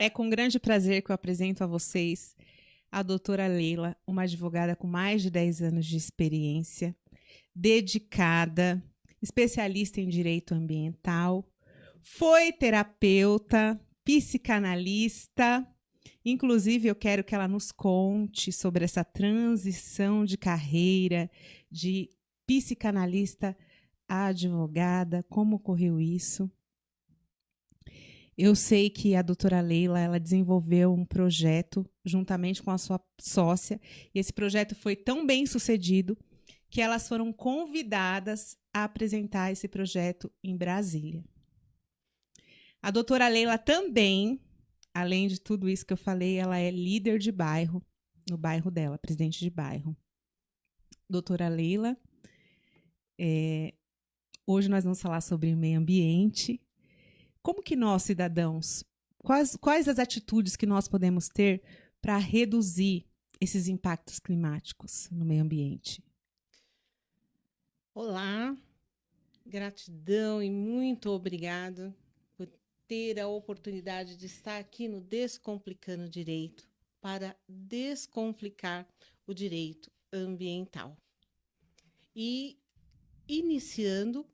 É com grande prazer que eu apresento a vocês a doutora Leila, uma advogada com mais de 10 anos de experiência, dedicada, especialista em direito ambiental, foi terapeuta, psicanalista. Inclusive, eu quero que ela nos conte sobre essa transição de carreira de psicanalista a advogada, como ocorreu isso. Eu sei que a doutora Leila ela desenvolveu um projeto juntamente com a sua sócia, e esse projeto foi tão bem sucedido que elas foram convidadas a apresentar esse projeto em Brasília. A doutora Leila também, além de tudo isso que eu falei, ela é líder de bairro, no bairro dela, presidente de bairro. Doutora Leila, hoje nós vamos falar sobre meio ambiente. Como que nós, cidadãos, quais as atitudes que nós podemos ter para reduzir esses impactos climáticos no meio ambiente? Olá, gratidão e muito obrigado por ter a oportunidade de estar aqui no Descomplicando Direito para descomplicar o direito ambiental. E iniciando,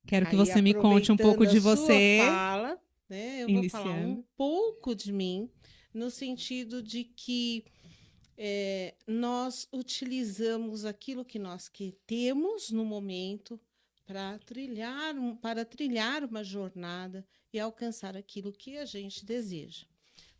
Quero que aí você me conte um pouco aproveitando a de sua você, fala, né, eu vou falar um iniciando. pouco de mim, no sentido de que nós utilizamos aquilo que nós temos no momento para trilhar uma jornada e alcançar aquilo que a gente deseja.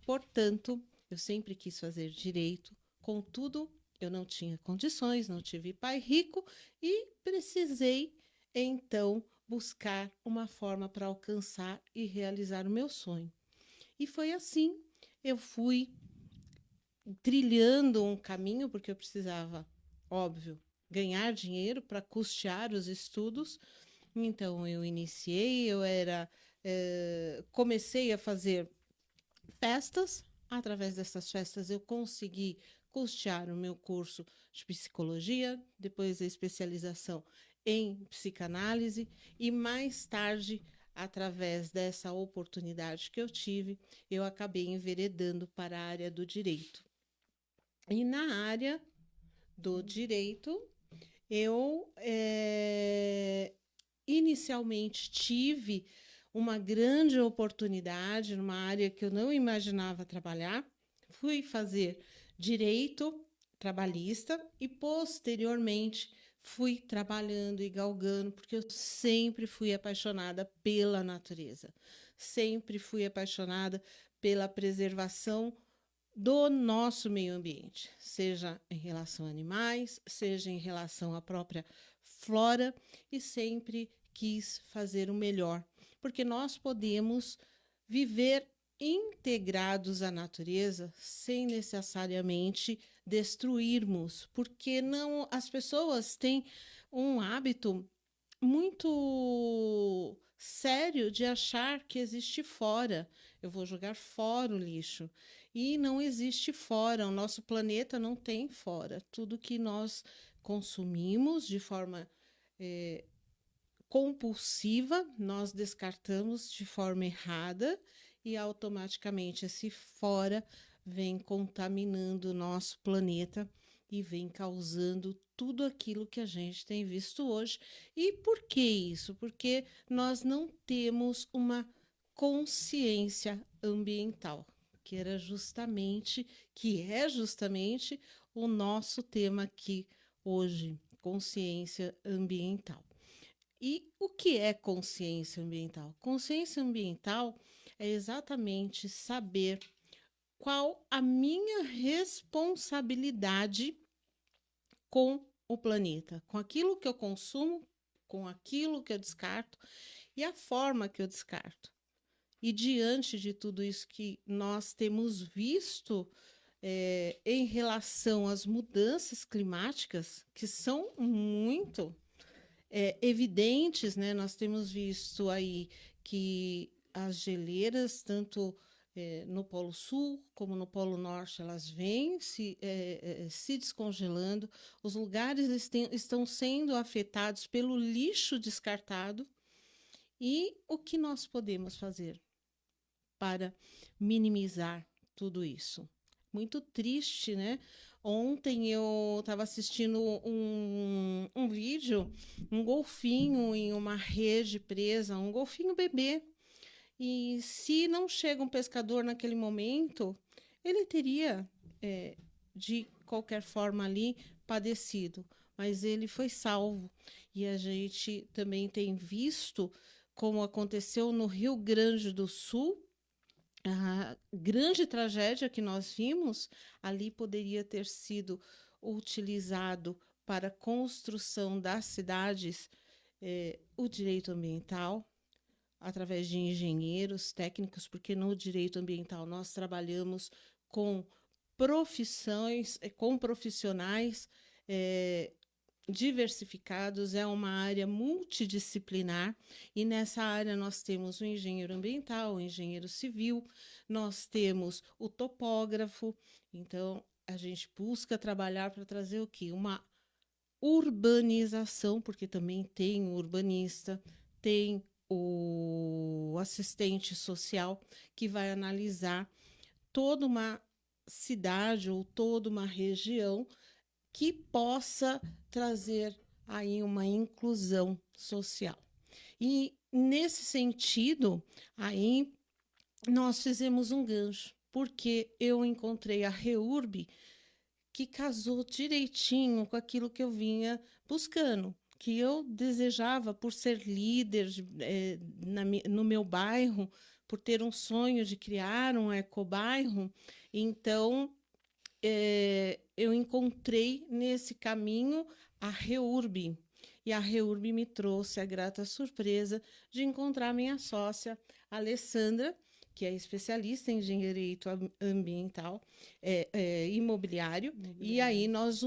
Portanto, eu sempre quis fazer direito, contudo, eu não tinha condições, não tive pai rico e precisei, então, buscar uma forma para alcançar e realizar o meu sonho. E foi assim, eu fui trilhando um caminho, porque eu precisava, óbvio, ganhar dinheiro para custear os estudos. Então, eu iniciei, comecei a fazer festas. Através dessas festas, eu consegui custear o meu curso de psicologia, depois a especialização em psicanálise e mais tarde, através dessa oportunidade que eu tive, eu acabei enveredando para a área do direito. E na área do direito, eu inicialmente tive uma grande oportunidade numa área que eu não imaginava trabalhar. Fui fazer direito trabalhista e, posteriormente, fui trabalhando e galgando, porque eu sempre fui apaixonada pela natureza, sempre fui apaixonada pela preservação do nosso meio ambiente, seja em relação a animais, seja em relação à própria flora, e sempre quis fazer o melhor, porque nós podemos viver integrados à natureza sem necessariamente destruirmos, porque não as pessoas têm um hábito muito sério de achar que existe fora. Eu vou jogar fora o lixo. E não existe fora. O nosso planeta não tem fora. Tudo que nós consumimos de forma compulsiva, nós descartamos de forma errada e automaticamente esse fora vem contaminando o nosso planeta e vem causando tudo aquilo que a gente tem visto hoje. E por que isso? Porque nós não temos uma consciência ambiental, que é justamente o nosso tema aqui hoje, consciência ambiental. E o que é consciência ambiental? Consciência ambiental é exatamente saber qual a minha responsabilidade com o planeta, com aquilo que eu consumo, com aquilo que eu descarto e a forma que eu descarto. E diante de tudo isso que nós temos visto em relação às mudanças climáticas, que são muito evidentes, né? Nós temos visto aí que as geleiras, tanto no Polo Sul como no Polo Norte, elas vêm se descongelando, os lugares estão sendo afetados pelo lixo descartado. E o que nós podemos fazer para minimizar tudo isso. Muito triste, né? Ontem eu estava assistindo um vídeo, um golfinho em uma rede presa, um golfinho bebê. E se não chega um pescador naquele momento, ele teria, de qualquer forma ali, padecido. Mas ele foi salvo. E a gente também tem visto como aconteceu no Rio Grande do Sul, a grande tragédia que nós vimos, ali poderia ter sido utilizado para a construção das cidades, o direito ambiental, através de engenheiros técnicos, porque no direito ambiental nós trabalhamos com com profissionais diversificados, é uma área multidisciplinar, e nessa área nós temos o engenheiro ambiental, o engenheiro civil, nós temos o topógrafo. Então a gente busca trabalhar para trazer o quê? Uma urbanização, porque também tem o urbanista, tem o assistente social que vai analisar toda uma cidade ou toda uma região que possa trazer aí uma inclusão social. E nesse sentido, aí nós fizemos um gancho, porque eu encontrei a REURB que casou direitinho com aquilo que eu vinha buscando, que eu desejava por ser líder no meu bairro, por ter um sonho de criar um ecobairro. Então, eu encontrei nesse caminho a REURB. E a REURB me trouxe a grata surpresa de encontrar minha sócia, Alessandra, que é especialista em direito ambiental, imobiliário, e aí nós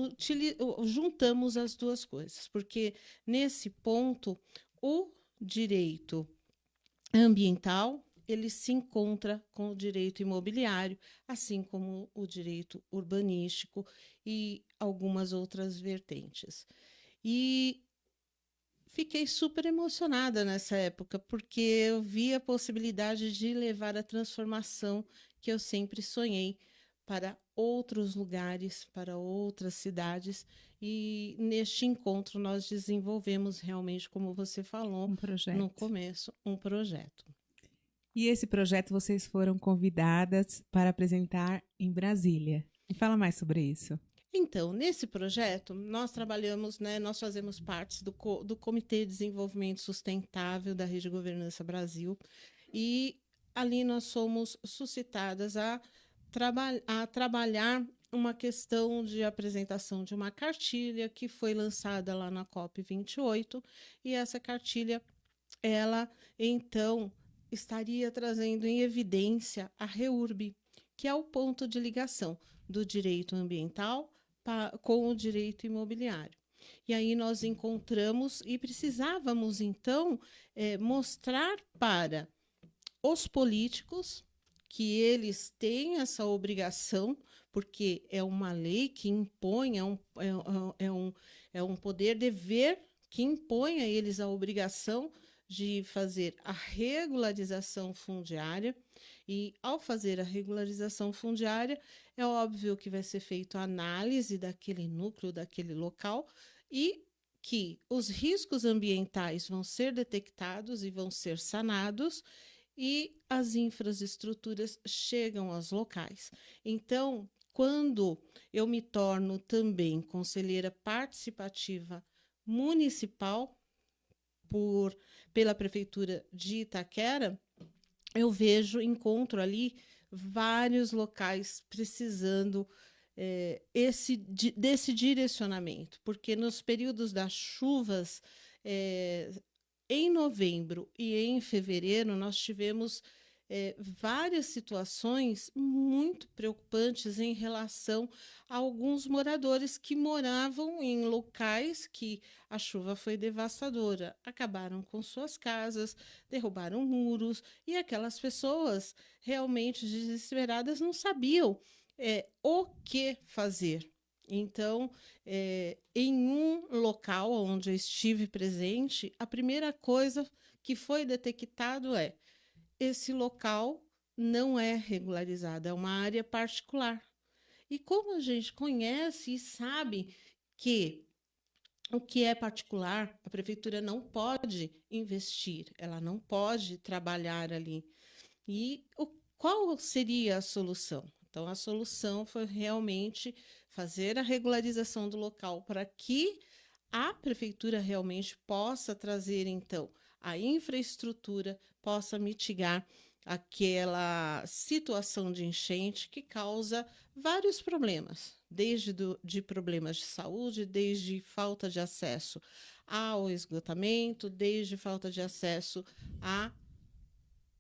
juntamos as duas coisas, porque nesse ponto o direito ambiental ele se encontra com o direito imobiliário, assim como o direito urbanístico e algumas outras vertentes. E fiquei super emocionada nessa época, porque eu vi a possibilidade de levar a transformação que eu sempre sonhei para outros lugares, para outras cidades. E neste encontro nós desenvolvemos realmente, como você falou no começo, um projeto. E esse projeto vocês foram convidadas para apresentar em Brasília. Me fala mais sobre isso. Então, nesse projeto, nós trabalhamos, nós fazemos parte do Comitê de Desenvolvimento Sustentável da Rede Governança Brasil, e ali nós somos suscitadas a trabalhar uma questão de apresentação de uma cartilha que foi lançada lá na COP28, e essa cartilha, ela, então, estaria trazendo em evidência a REURB, que é o ponto de ligação do direito ambiental com o direito imobiliário. E aí nós encontramos e precisávamos, então, mostrar para os políticos que eles têm essa obrigação, porque é uma lei que impõe, é um poder-dever que impõe a eles a obrigação de fazer a regularização fundiária. E, ao fazer a regularização fundiária, é óbvio que vai ser feita a análise daquele núcleo, daquele local, e que os riscos ambientais vão ser detectados e vão ser sanados, e as infraestruturas chegam aos locais. Então, quando eu me torno também conselheira participativa municipal pela Prefeitura de Itaquera, eu encontro ali vários locais precisando desse direcionamento, porque nos períodos das chuvas, em novembro e em fevereiro, nós tivemos várias situações muito preocupantes em relação a alguns moradores que moravam em locais que a chuva foi devastadora, acabaram com suas casas, derrubaram muros, e aquelas pessoas realmente desesperadas não sabiam o que fazer. Então, em um local onde eu estive presente, a primeira coisa que foi detectado esse local não é regularizada, é uma área particular. E como a gente conhece e sabe que o que é particular, a prefeitura não pode investir, ela não pode trabalhar ali. E qual seria a solução? Então, a solução foi realmente fazer a regularização do local para que a prefeitura realmente possa trazer, então, a infraestrutura, possa mitigar aquela situação de enchente que causa vários problemas, desde de problemas de saúde, desde falta de acesso ao esgotamento, desde falta de acesso à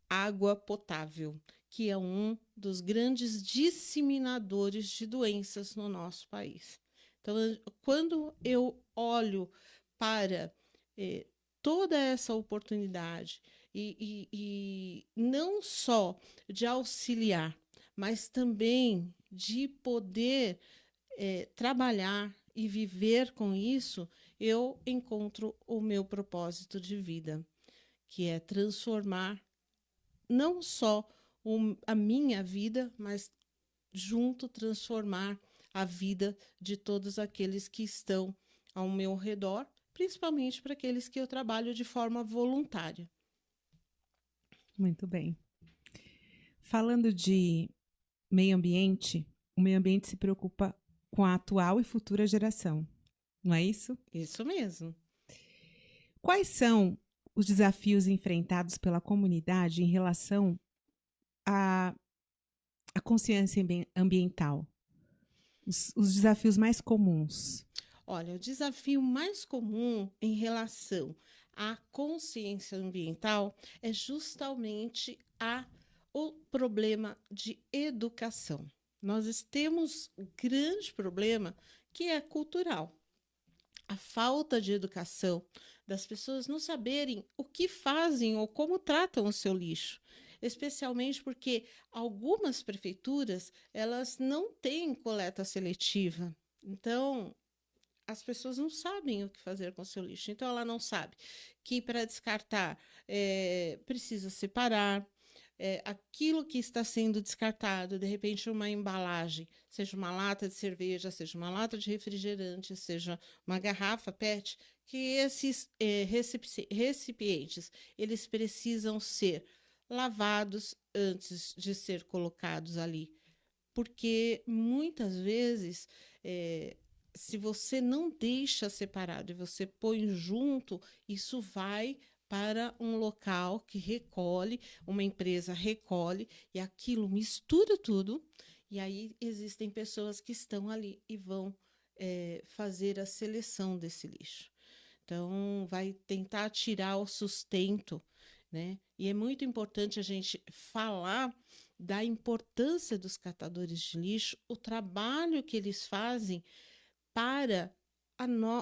água potável, que é um dos grandes disseminadores de doenças no nosso país. Então, quando eu olho para eh, toda essa oportunidade e não só de auxiliar, mas também de poder trabalhar e viver com isso, eu encontro o meu propósito de vida, que é transformar não só a minha vida, mas junto transformar a vida de todos aqueles que estão ao meu redor, principalmente para aqueles que eu trabalho de forma voluntária. Muito bem. Falando de meio ambiente, o meio ambiente se preocupa com a atual e futura geração, não é isso? Isso mesmo. Quais são os desafios enfrentados pela comunidade em relação à, à consciência ambiental? Os desafios mais comuns. Olha, o desafio mais comum em relação à consciência ambiental é justamente o problema de educação. Nós temos um grande problema que é cultural. A falta de educação, das pessoas não saberem o que fazem ou como tratam o seu lixo, especialmente porque algumas prefeituras elas não têm coleta seletiva. Então, as pessoas não sabem o que fazer com o seu lixo. Então, ela não sabe que para descartar precisa separar, aquilo que está sendo descartado, de repente uma embalagem, seja uma lata de cerveja, seja uma lata de refrigerante, seja uma garrafa PET, que esses recipientes, eles precisam ser lavados antes de ser colocados ali. Porque muitas vezes, se você não deixa separado e você põe junto, isso vai para um local que recolhe, uma empresa recolhe e aquilo mistura tudo. E aí existem pessoas que estão ali e vão fazer a seleção desse lixo. Então, vai tentar tirar o sustento, né? E é muito importante a gente falar da importância dos catadores de lixo, o trabalho que eles fazem para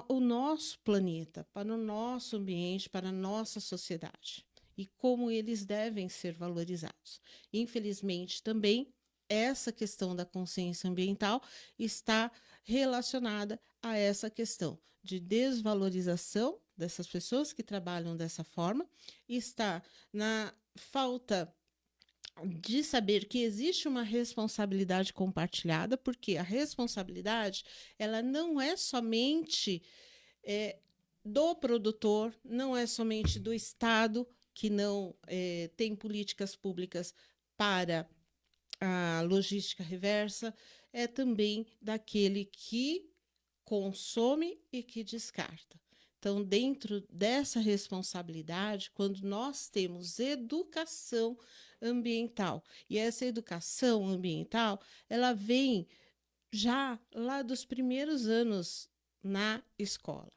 o nosso planeta, para o nosso ambiente, para a nossa sociedade e como eles devem ser valorizados. Infelizmente, também essa questão da consciência ambiental está relacionada a essa questão de desvalorização dessas pessoas que trabalham dessa forma, está na falta de saber que existe uma responsabilidade compartilhada, porque a responsabilidade ela não é somente do produtor, não é somente do Estado, que não tem políticas públicas para a logística reversa, é também daquele que consome e que descarta. Então, dentro dessa responsabilidade, quando nós temos educação ambiental, e essa educação ambiental, ela vem já lá dos primeiros anos na escola,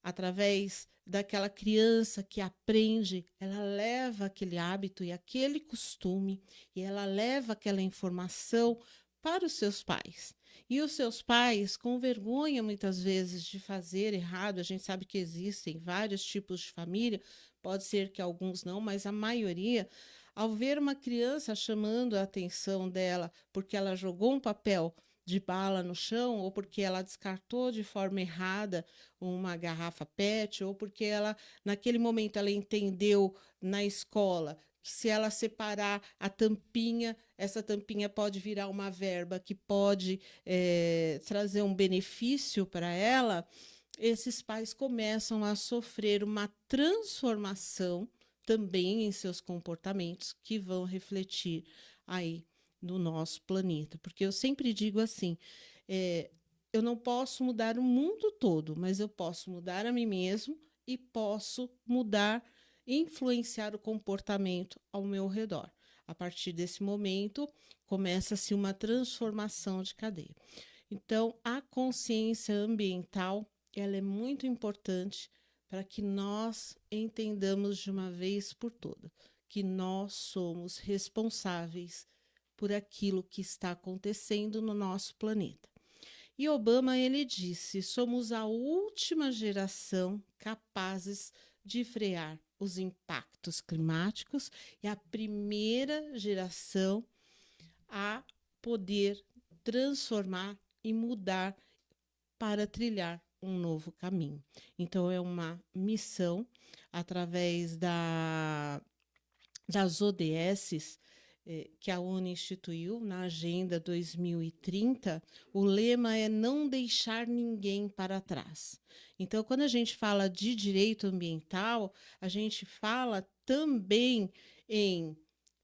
através daquela criança que aprende, ela leva aquele hábito e aquele costume, e ela leva aquela informação para os seus pais. E os seus pais, com vergonha muitas vezes de fazer errado, a gente sabe que existem vários tipos de família, pode ser que alguns não, mas a maioria, ao ver uma criança chamando a atenção dela porque ela jogou um papel de bala no chão, ou porque ela descartou de forma errada uma garrafa PET, ou porque ela, naquele momento, ela entendeu na escola que se ela separar a tampinha, essa tampinha pode virar uma verba que pode trazer um benefício para ela, esses pais começam a sofrer uma transformação também em seus comportamentos que vão refletir aí no nosso planeta. Porque eu sempre digo assim, eu não posso mudar o mundo todo, mas eu posso mudar a mim mesmo e posso mudar, influenciar o comportamento ao meu redor. A partir desse momento, começa-se uma transformação de cadeia. Então, a consciência ambiental, ela é muito importante para que nós entendamos de uma vez por todas que nós somos responsáveis por aquilo que está acontecendo no nosso planeta. E Obama, ele disse, somos a última geração capazes de frear os impactos climáticos e a primeira geração a poder transformar e mudar para trilhar um novo caminho. Então, é uma missão através das ODSs que a ONU instituiu na Agenda 2030. O lema é não deixar ninguém para trás. Então, quando a gente fala de direito ambiental, a gente fala também em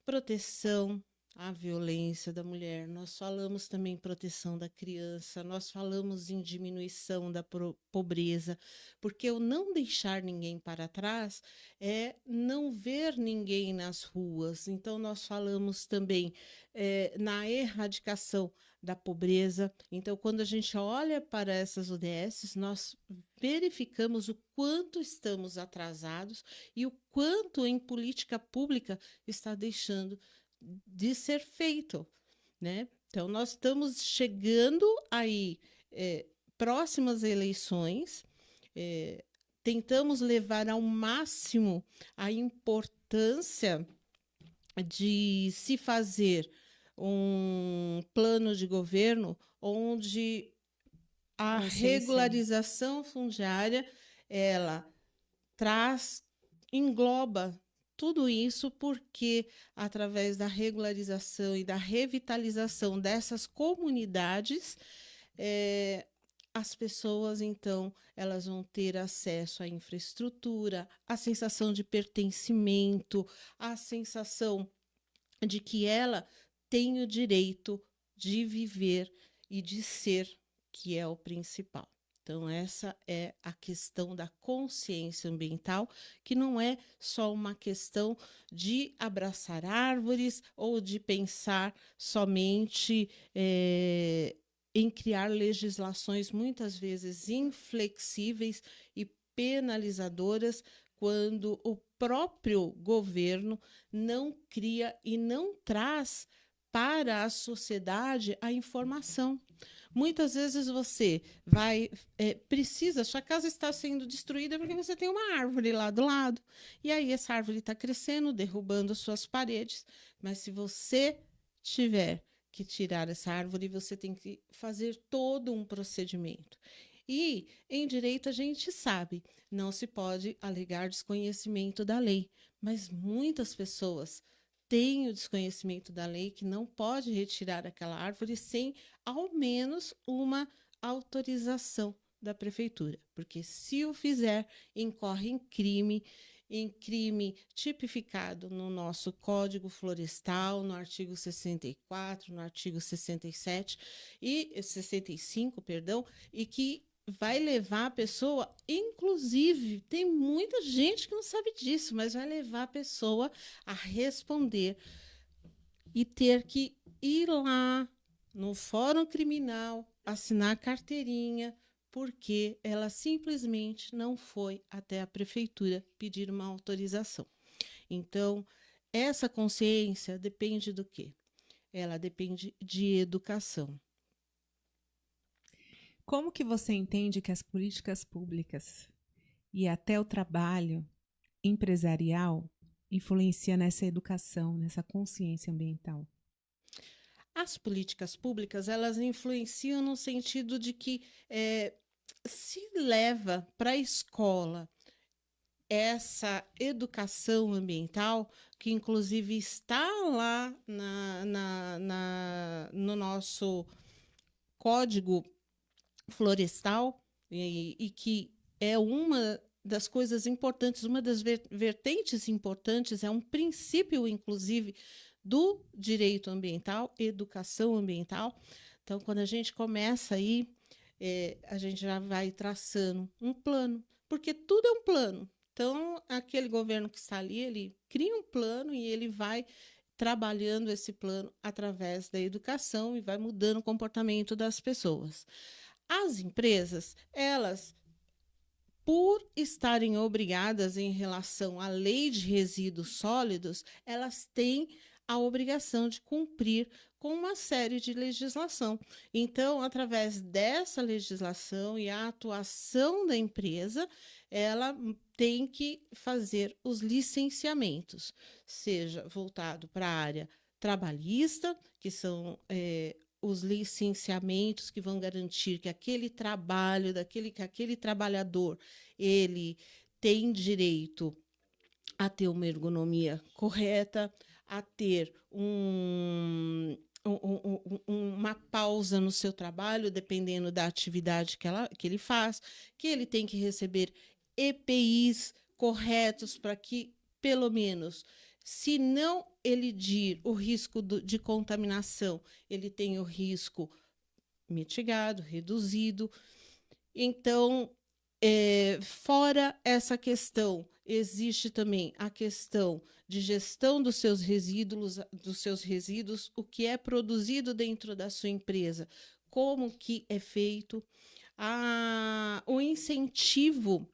proteção à violência da mulher, nós falamos também em proteção da criança, nós falamos em diminuição da pobreza, porque o não deixar ninguém para trás é não ver ninguém nas ruas. Então, nós falamos também na erradicação da pobreza. Então, quando a gente olha para essas ODSs, nós verificamos o quanto estamos atrasados e o quanto em política pública está deixando de ser feito, né? Então, nós estamos chegando aí próximas eleições, tentamos levar ao máximo a importância de se fazer um plano de governo onde a regularização fundiária ela engloba tudo isso, porque através da regularização e da revitalização dessas comunidades, as pessoas, então, elas vão ter acesso à infraestrutura, a sensação de pertencimento, a sensação de que ela tem o direito de viver e de ser, que é o principal. Então, essa é a questão da consciência ambiental, que não é só uma questão de abraçar árvores ou de pensar somente em criar legislações muitas vezes inflexíveis e penalizadoras, quando o próprio governo não cria e não traz para a sociedade a informação. Muitas vezes você precisa, sua casa está sendo destruída porque você tem uma árvore lá do lado. E aí essa árvore está crescendo, derrubando suas paredes. Mas se você tiver que tirar essa árvore, você tem que fazer todo um procedimento. E em direito a gente sabe, não se pode alegar desconhecimento da lei, mas muitas pessoas têm o desconhecimento da lei que não pode retirar aquela árvore sem ao menos uma autorização da prefeitura, porque se o fizer, incorre em crime tipificado no nosso Código Florestal, no artigo 64, no artigo 67 e 65, perdão, e que vai levar a pessoa, inclusive, tem muita gente que não sabe disso, mas vai levar a pessoa a responder e ter que ir lá no Fórum Criminal, assinar carteirinha, porque ela simplesmente não foi até a prefeitura pedir uma autorização. Então, essa consciência depende do quê? Ela depende de educação. Como que você entende que as políticas públicas e até o trabalho empresarial influencia nessa educação, nessa consciência ambiental? As políticas públicas, elas influenciam no sentido de que se leva para a escola essa educação ambiental, que inclusive está lá no nosso Código Florestal, e que é uma das coisas importantes, uma das vertentes importantes, é um princípio, inclusive, do direito ambiental, educação ambiental. Então, quando a gente começa aí, a gente já vai traçando um plano, porque tudo é um plano. Então, aquele governo que está ali, ele cria um plano e ele vai trabalhando esse plano através da educação e vai mudando o comportamento das pessoas. As empresas, elas, por estarem obrigadas em relação à lei de resíduos sólidos, elas têm a obrigação de cumprir com uma série de legislação. Então, através dessa legislação e a atuação da empresa, ela tem que fazer os licenciamentos, seja voltado para a área trabalhista, que são os licenciamentos que vão garantir que aquele trabalho, que aquele trabalhador, ele tem direito a ter uma ergonomia correta, a ter uma pausa no seu trabalho, dependendo da atividade que ele faz, que ele tem que receber EPIs corretos para que, pelo menos, se não elidir o risco de contaminação, ele tem o risco mitigado, reduzido. Então, fora essa questão, existe também a questão de gestão dos seus resíduos, o que é produzido dentro da sua empresa, como que é feito, o incentivo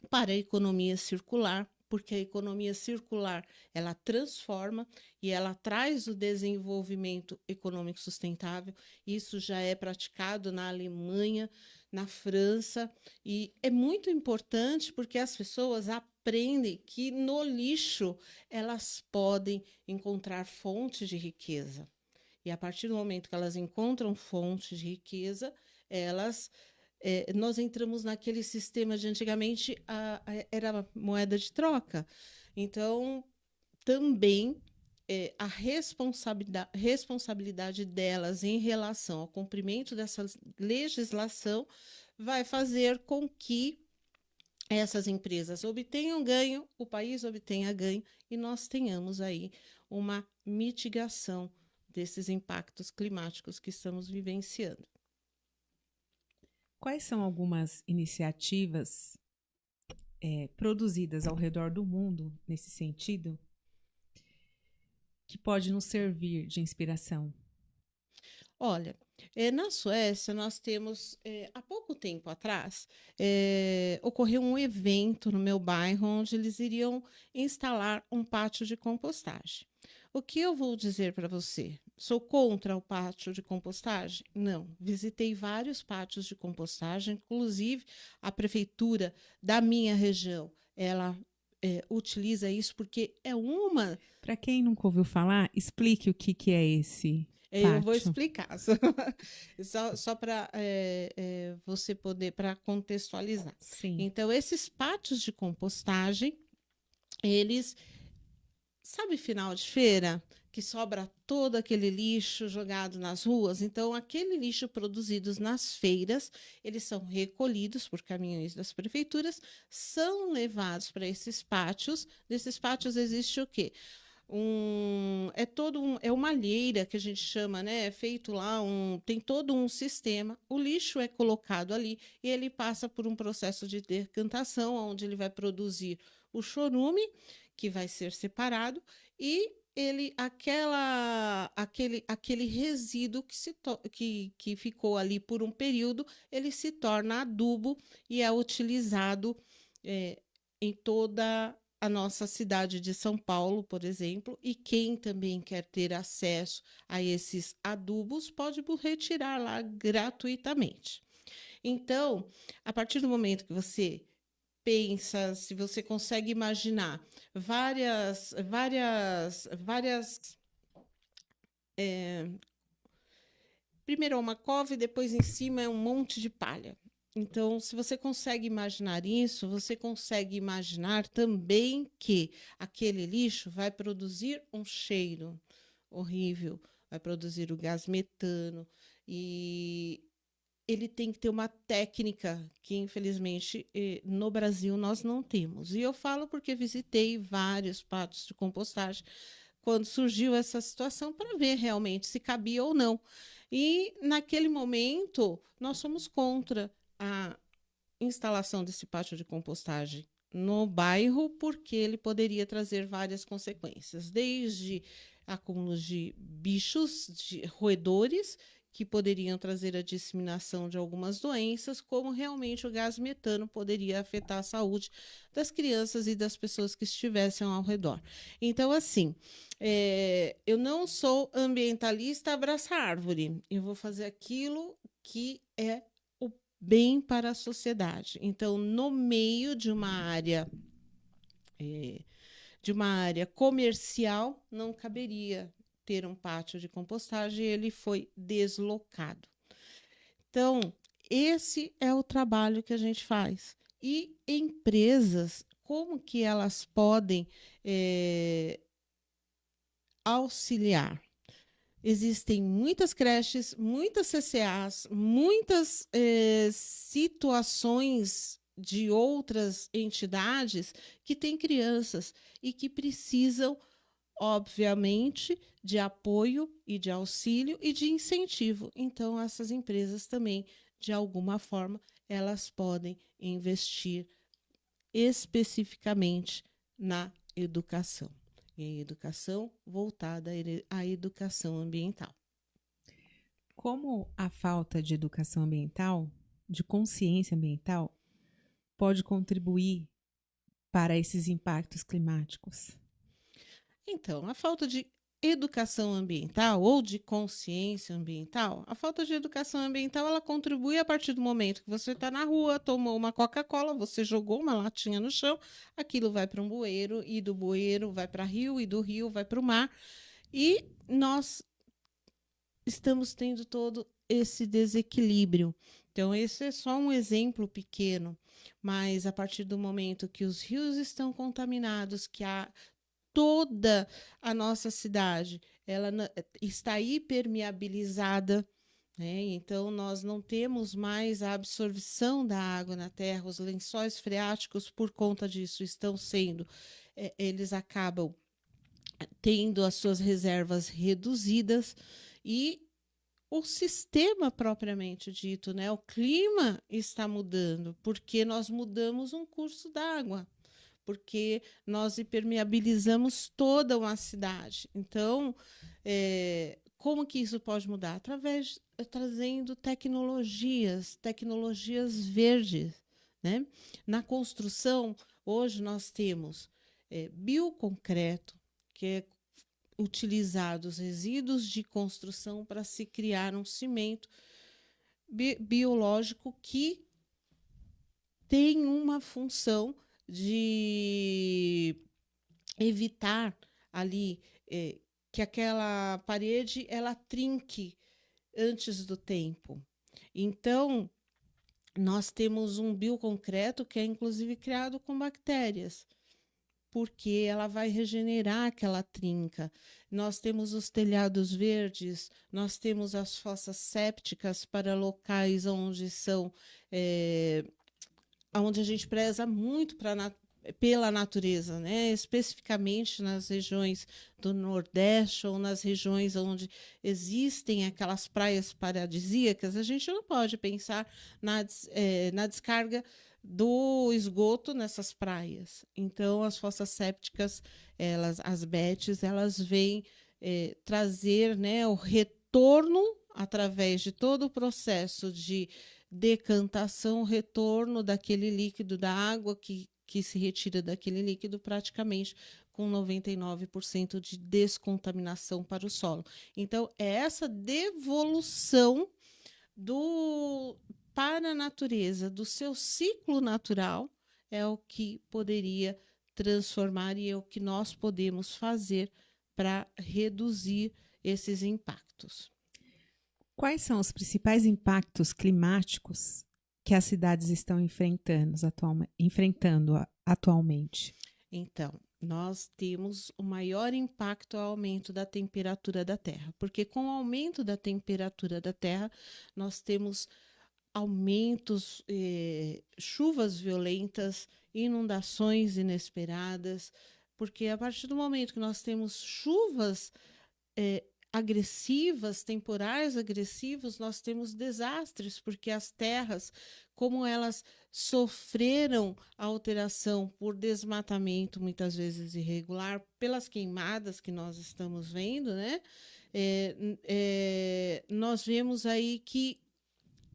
para a economia circular, porque a economia circular, ela transforma e ela traz o desenvolvimento econômico sustentável. Isso já é praticado na Alemanha, na França, e é muito importante porque as pessoas aprendem que no lixo elas podem encontrar fontes de riqueza. E a partir do momento que elas encontram fontes de riqueza, nós entramos naquele sistema de antigamente era moeda de troca. Então, também a responsabilidade delas em relação ao cumprimento dessa legislação vai fazer com que essas empresas obtenham ganho, o país obtenha ganho e nós tenhamos aí uma mitigação desses impactos climáticos que estamos vivenciando. Quais são algumas iniciativas produzidas ao redor do mundo nesse sentido que pode nos servir de inspiração? Olha, na Suécia nós temos, há pouco tempo atrás, ocorreu um evento no meu bairro onde eles iriam instalar um pátio de compostagem. O que eu vou dizer para você? Sou contra o pátio de compostagem? Não. Visitei vários pátios de compostagem, inclusive a prefeitura da minha região, ela utiliza isso porque é uma... Para quem nunca ouviu falar, explique o que é esse pátio. Eu vou explicar, só para você poder, para contextualizar. Sim. Então, esses pátios de compostagem, eles... Sabe final de feira? Que sobra todo aquele lixo jogado nas ruas? Então, aquele lixo produzido nas feiras, eles são recolhidos por caminhões das prefeituras, são levados para esses pátios. Nesses pátios existe o quê? É uma malheira que a gente chama, né? É feito lá, tem todo um sistema. O lixo é colocado ali e ele passa por um processo de decantação, onde ele vai produzir o chorume, que vai ser separado, e aquele resíduo que ficou ali por um período, ele se torna adubo e é utilizado em toda a nossa cidade de São Paulo, por exemplo, e quem também quer ter acesso a esses adubos pode retirar lá gratuitamente. Então, a partir do momento que você pensa, se você consegue imaginar primeiro é uma cova e depois em cima é um monte de palha. Então, se você consegue imaginar isso, você consegue imaginar também que aquele lixo vai produzir um cheiro horrível, vai produzir o gás metano, e ele tem que ter uma técnica que, infelizmente, no Brasil nós não temos. E eu falo porque visitei vários pátios de compostagem quando surgiu essa situação para ver realmente se cabia ou não. E, naquele momento, nós somos contra a instalação desse pátio de compostagem no bairro, porque ele poderia trazer várias consequências, desde acúmulos de bichos, de roedores, que poderiam trazer a disseminação de algumas doenças, como realmente o gás metano poderia afetar a saúde das crianças e das pessoas que estivessem ao redor. Então, assim, eu não sou ambientalista abraça árvore, eu vou fazer aquilo que é o bem para a sociedade. Então, no meio de uma área comercial, não caberia ter um pátio de compostagem, ele foi deslocado. Então, esse é o trabalho que a gente faz. E empresas, como que elas podem auxiliar? Existem muitas creches, muitas CCAs, muitas situações de outras entidades que têm crianças e que precisam, obviamente, de apoio e de auxílio e de incentivo. Então, essas empresas também, de alguma forma, elas podem investir especificamente na educação. E a educação voltada à educação ambiental. Como a falta de educação ambiental, de consciência ambiental, pode contribuir para esses impactos climáticos? Então, a falta de educação ambiental ou de consciência ambiental, a falta de educação ambiental, ela contribui a partir do momento que você está na rua, tomou uma Coca-Cola, você jogou uma latinha no chão, aquilo vai para um bueiro, e do bueiro vai para rio, e do rio vai para o mar, e nós estamos tendo todo esse desequilíbrio. Então, esse é só um exemplo pequeno, mas a partir do momento que os rios estão contaminados, que toda a nossa cidade ela está hipermeabilizada, né? Então, nós não temos mais a absorção da água na terra, os lençóis freáticos, por conta disso, estão sendo, eles acabam tendo as suas reservas reduzidas e o sistema propriamente dito, né? O clima está mudando, porque nós mudamos um curso d'água, porque nós impermeabilizamos toda uma cidade. Então, como que isso pode mudar? Através trazendo tecnologias verdes, né? Na construção, hoje nós temos bioconcreto, que é utilizado os resíduos de construção para se criar um cimento biológico que tem uma função de evitar ali que aquela parede ela trinque antes do tempo. Então, nós temos um bioconcreto que é inclusive criado com bactérias, porque ela vai regenerar aquela trinca. Nós temos os telhados verdes, nós temos as fossas sépticas para locais onde são onde a gente preza muito pela natureza, né? Especificamente nas regiões do Nordeste ou nas regiões onde existem aquelas praias paradisíacas, a gente não pode pensar na descarga do esgoto nessas praias. Então, as fossas sépticas, as BETs, elas vêm trazer, né, o retorno através de todo o processo de decantação, retorno daquele líquido da água que se retira daquele líquido praticamente com 99% de descontaminação para o solo. Então, é essa devolução para a natureza, do seu ciclo natural, é o que poderia transformar e é o que nós podemos fazer para reduzir esses impactos. Quais são os principais impactos climáticos que as cidades estão enfrentando atualmente? Então, nós temos o maior impacto ao aumento da temperatura da Terra, porque com o aumento da temperatura da Terra, nós temos aumentos, chuvas violentas, inundações inesperadas, porque a partir do momento que nós temos chuvas agressivas, temporais agressivos, nós temos desastres, porque as terras, como elas sofreram a alteração por desmatamento, muitas vezes irregular, pelas queimadas que nós estamos vendo, né? Nós vemos aí que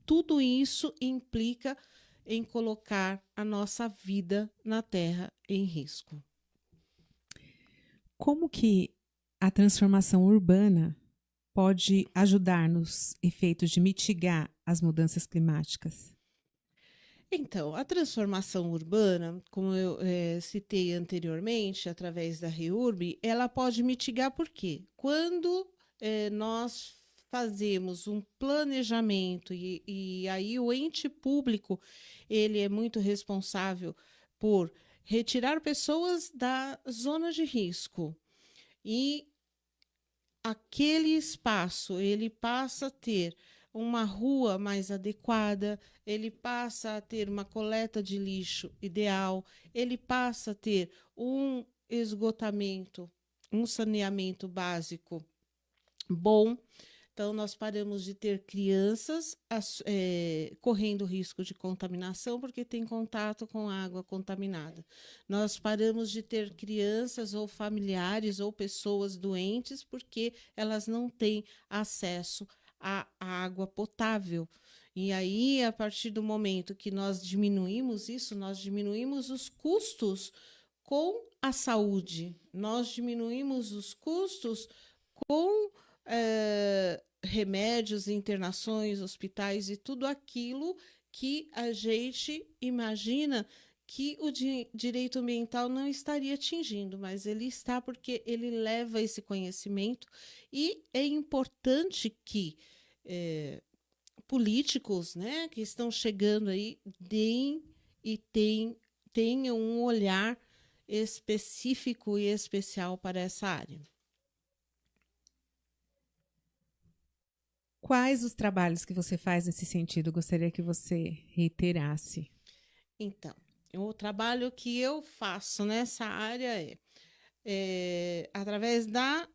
tudo isso implica em colocar a nossa vida na Terra em risco. Como que a transformação urbana pode ajudar nos efeitos de mitigar as mudanças climáticas? Então, a transformação urbana, como eu citei anteriormente, através da REURB, ela pode mitigar por quê? Quando nós fazemos um planejamento e aí o ente público ele é muito responsável por retirar pessoas da zona de risco e aquele espaço ele passa a ter uma rua mais adequada, ele passa a ter uma coleta de lixo ideal, ele passa a ter um esgotamento, um saneamento básico bom. Então, nós paramos de ter crianças correndo risco de contaminação porque tem contato com água contaminada. Nós paramos de ter crianças ou familiares ou pessoas doentes porque elas não têm acesso à água potável. E aí, a partir do momento que nós diminuímos isso, nós diminuímos os custos com a saúde, nós diminuímos os custos com remédios, internações, hospitais e tudo aquilo que a gente imagina que o direito ambiental não estaria atingindo, mas ele está porque ele leva esse conhecimento e é importante que políticos, né, que estão chegando aí deem e tenham um olhar específico e especial para essa área. Quais os trabalhos que você faz nesse sentido? Gostaria que você reiterasse. Então, o trabalho que eu faço nessa área através da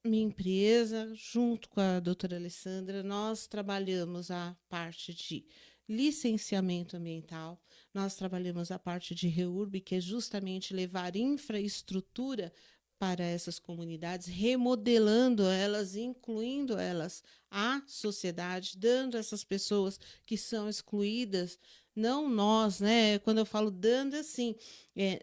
minha empresa, junto com a doutora Alessandra, nós trabalhamos a parte de licenciamento ambiental, nós trabalhamos a parte de REURB, que é justamente levar infraestrutura para essas comunidades, remodelando elas, incluindo elas à sociedade, dando a essas pessoas que são excluídas, não nós, né? Quando eu falo dando, assim,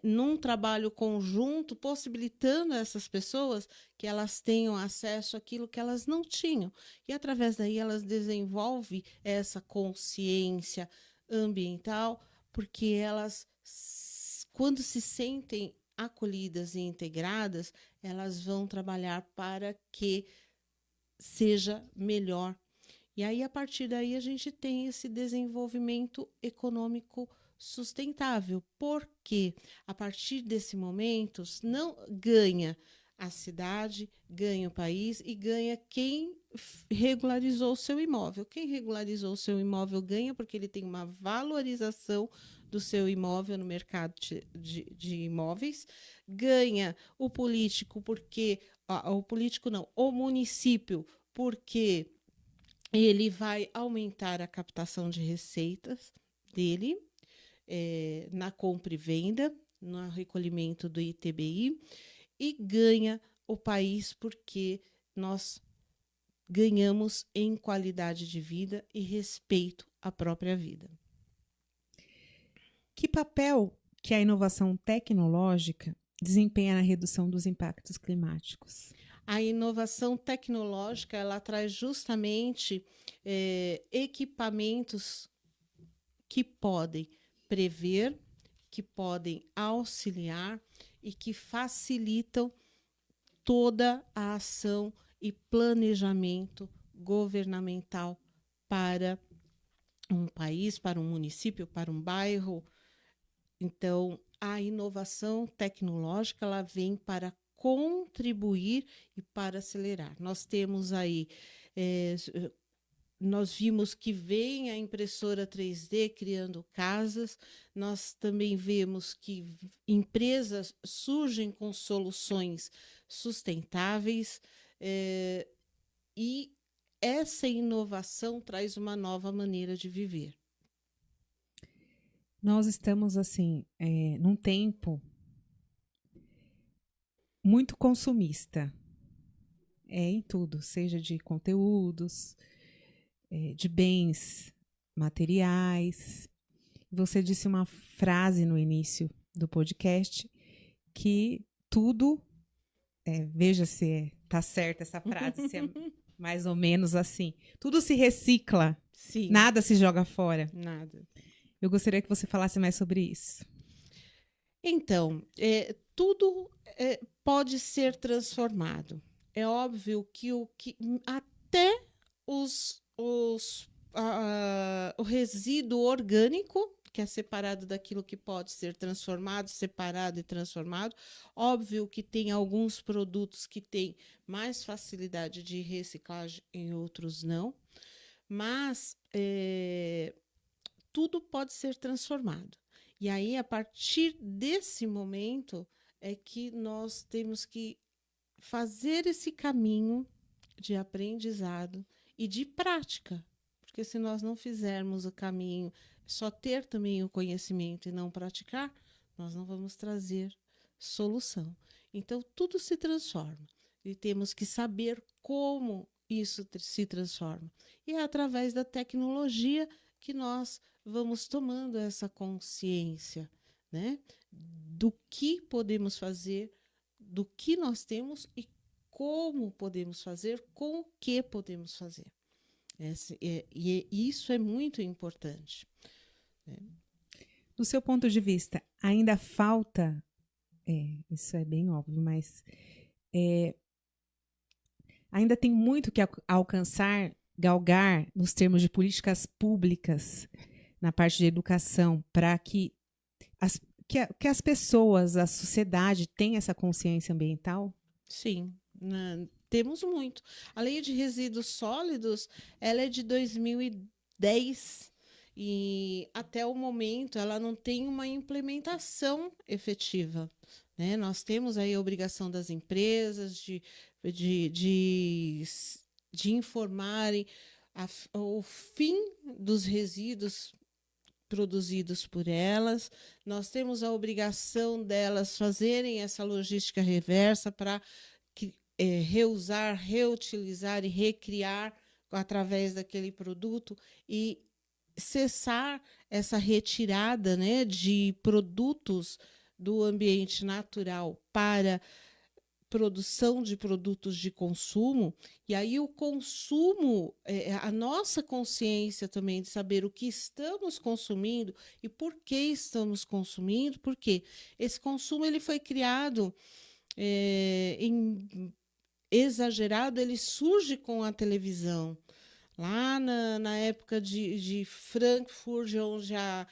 num trabalho conjunto, possibilitando a essas pessoas que elas tenham acesso àquilo que elas não tinham. E através daí elas desenvolvem essa consciência ambiental, porque elas, quando se sentem acolhidas e integradas, elas vão trabalhar para que seja melhor. E aí, a partir daí, a gente tem esse desenvolvimento econômico sustentável, porque a partir desse momento não ganha a cidade, ganha o país e ganha quem regularizou o seu imóvel. Quem regularizou o seu imóvel ganha porque ele tem uma valorização do seu imóvel no mercado de imóveis, ganha o político porque o político não, o município, porque ele vai aumentar a captação de receitas dele na compra e venda, no recolhimento do ITBI, e ganha o país porque nós ganhamos em qualidade de vida e respeito à própria vida. Que papel que a inovação tecnológica desempenha na redução dos impactos climáticos? A inovação tecnológica ela traz justamente equipamentos que podem prever, que podem auxiliar e que facilitam toda a ação e planejamento governamental para um país, para um município, para um bairro. Então, a inovação tecnológica ela vem para contribuir e para acelerar. Nós temos aí, nós vimos que vem a impressora 3D criando casas, nós também vemos que empresas surgem com soluções sustentáveis, e essa inovação traz uma nova maneira de viver. Nós estamos, assim, num tempo muito consumista, em tudo, seja de conteúdos, de bens materiais. Você disse uma frase no início do podcast que tudo, veja se está certa essa frase, se é mais ou menos assim, tudo se recicla, Sim. Nada se joga fora. Nada. Eu gostaria que você falasse mais sobre isso. Então, tudo pode ser transformado. É óbvio que até o resíduo orgânico, que é separado daquilo que pode ser transformado, separado e transformado. Óbvio que tem alguns produtos que têm mais facilidade de reciclagem e outros não, mas tudo pode ser transformado. E aí, a partir desse momento, é que nós temos que fazer esse caminho de aprendizado e de prática. Porque se nós não fizermos o caminho, só ter também o conhecimento e não praticar, nós não vamos trazer solução. Então, tudo se transforma. E temos que saber como isso se transforma. E é através da tecnologia que nós vamos tomando essa consciência, né, do que podemos fazer, do que nós temos e como podemos fazer, com o que podemos fazer. E isso é muito importante. Do seu ponto de vista, ainda falta, isso é bem óbvio, mas ainda tem muito que alcançar, galgar nos termos de políticas públicas na parte de educação, para que as pessoas, a sociedade tenha essa consciência ambiental? Sim, temos muito. A Lei de Resíduos Sólidos, ela é de 2010 e até o momento ela não tem uma implementação efetiva, né? Nós temos aí a obrigação das empresas de informarem o fim dos resíduos produzidos por elas. Nós temos a obrigação delas fazerem essa logística reversa para reusar, reutilizar e recriar através daquele produto e cessar essa retirada, né, de produtos do ambiente natural para produção de produtos de consumo. E aí o consumo, a nossa consciência também de saber o que estamos consumindo e por que estamos consumindo, porque esse consumo ele foi criado exagerado, ele surge com a televisão. Lá na época de Frankfurt, onde a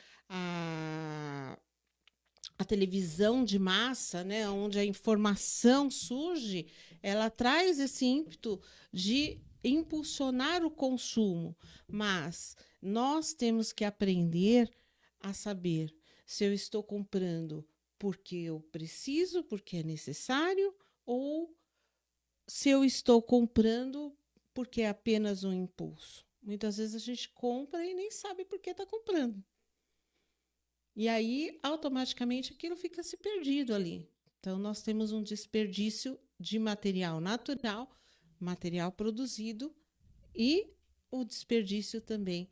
televisão de massa, né, onde a informação surge, ela traz esse ímpeto de impulsionar o consumo. Mas nós temos que aprender a saber se eu estou comprando porque eu preciso, porque é necessário, ou se eu estou comprando porque é apenas um impulso. Muitas vezes a gente compra e nem sabe por que está comprando. E aí, automaticamente, aquilo fica se perdido ali. Então, nós temos um desperdício de material natural, material produzido, e o desperdício também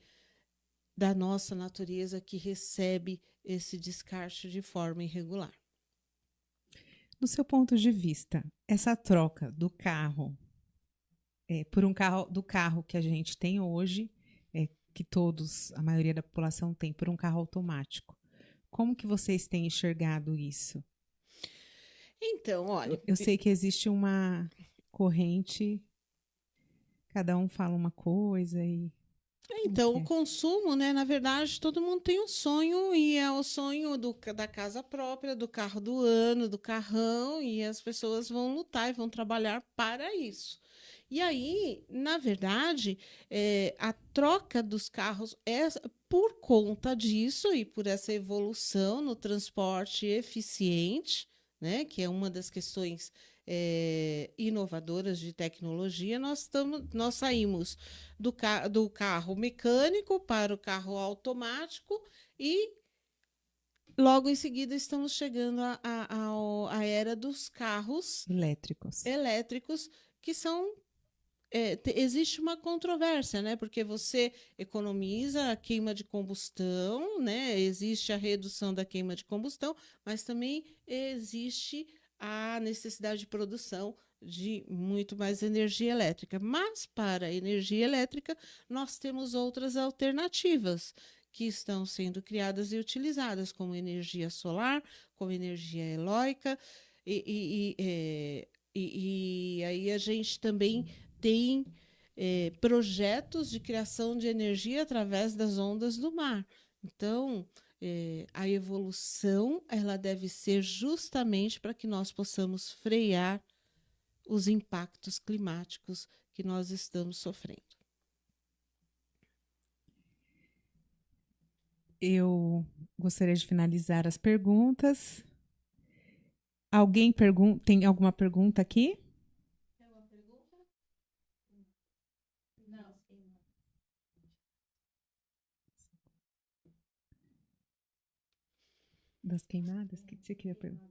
da nossa natureza que recebe esse descarte de forma irregular. Do seu ponto de vista, essa troca do carro por do carro que a gente tem hoje, que a maioria da população tem, por um carro automático. Como que vocês têm enxergado isso? Então, olha... Eu sei que existe uma corrente, cada um fala uma coisa e... Então, o consumo, né? Na verdade, todo mundo tem um sonho e é o sonho da casa própria, do carro do ano, do carrão, e as pessoas vão lutar e vão trabalhar para isso. E aí, na verdade, a troca dos carros é por conta disso e por essa evolução no transporte eficiente, né? Que é uma das questões inovadoras de tecnologia. Nós saímos do carro mecânico para o carro automático e logo em seguida estamos chegando à era dos carros elétricos, que são existe uma controvérsia, né? Porque você economiza a queima de combustão, né? Existe a redução da queima de combustão, mas também existe a necessidade de produção de muito mais energia elétrica. Mas para a energia elétrica, nós temos outras alternativas que estão sendo criadas e utilizadas, como energia solar, como energia eólica, e aí a gente também tem projetos de criação de energia através das ondas do mar. Então, a evolução ela deve ser justamente para que nós possamos frear os impactos climáticos que nós estamos sofrendo. Eu gostaria de finalizar as perguntas. Alguém tem alguma pergunta aqui? Tem uma pergunta? Não. Das queimadas? O que você queria perguntar?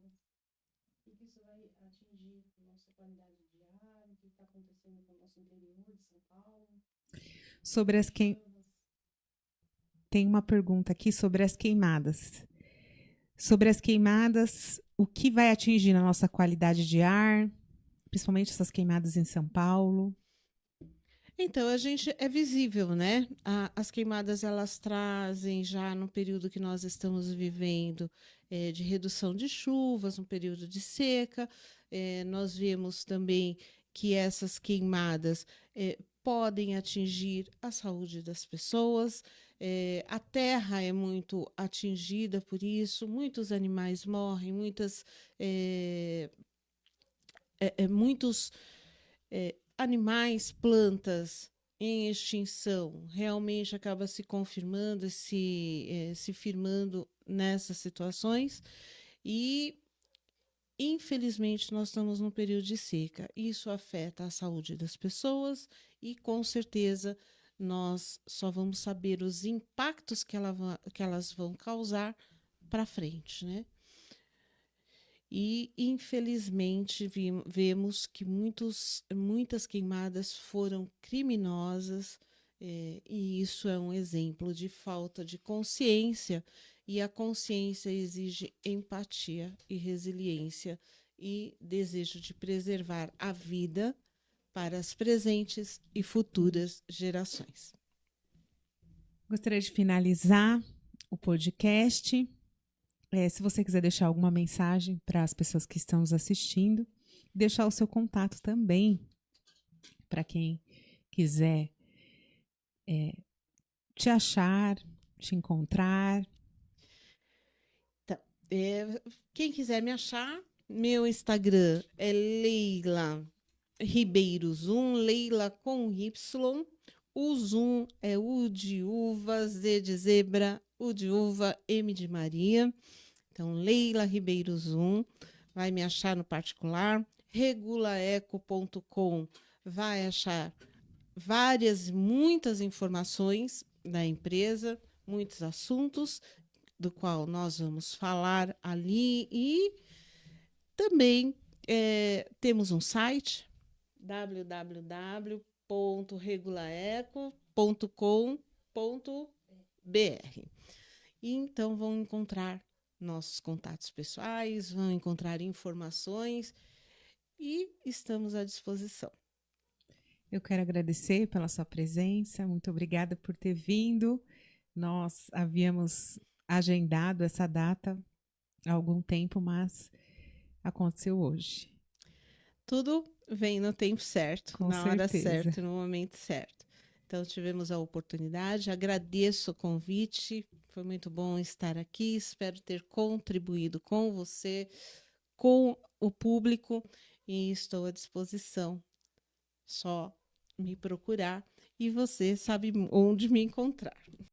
O que isso vai atingir a nossa qualidade de ar? O que está acontecendo com o nosso interior de São Paulo? Sobre as Tem uma pergunta aqui sobre as queimadas. Sobre as queimadas, o que vai atingir na nossa qualidade de ar, principalmente essas queimadas em São Paulo? Então, a gente é visível, né? As queimadas elas trazem já no período que nós estamos vivendo de redução de chuvas, um período de seca. Nós vemos também que essas queimadas podem atingir a saúde das pessoas. A terra é muito atingida por isso, muitos animais morrem, muitos animais, plantas em extinção, realmente acaba se confirmando, se firmando nessas situações e, infelizmente, nós estamos num período de seca. Isso afeta a saúde das pessoas e, com certeza, nós só vamos saber os impactos que elas vão causar para frente, né? E, infelizmente, vemos que muitas queimadas foram criminosas, e isso é um exemplo de falta de consciência, e a consciência exige empatia e resiliência e desejo de preservar a vida para as presentes e futuras gerações. Gostaria de finalizar o podcast. Se você quiser deixar alguma mensagem para as pessoas que estão nos assistindo, deixar o seu contato também para quem quiser te achar, te encontrar. Então, quem quiser me achar, meu Instagram é Leila Ribeiro Zoom, Leila com Y. O Zoom é U de uva, Z de zebra, U de uva, M de Maria. Então, Leila Ribeiro Zoom, vai me achar no particular. Regulaeco.com vai achar muitas informações da empresa, muitos assuntos do qual nós vamos falar ali e também temos um site www.regulaeco.com.br. E então vão encontrar nossos contatos pessoais, vão encontrar informações e estamos à disposição. Eu quero agradecer pela sua presença, muito obrigada por ter vindo. Nós havíamos agendado essa data há algum tempo, mas aconteceu hoje. Tudo vem no tempo certo, Com na hora certeza. certa, no momento certo. Então, tivemos a oportunidade, agradeço o convite, foi muito bom estar aqui, espero ter contribuído com você, com o público, e estou à disposição. Só me procurar e você sabe onde me encontrar.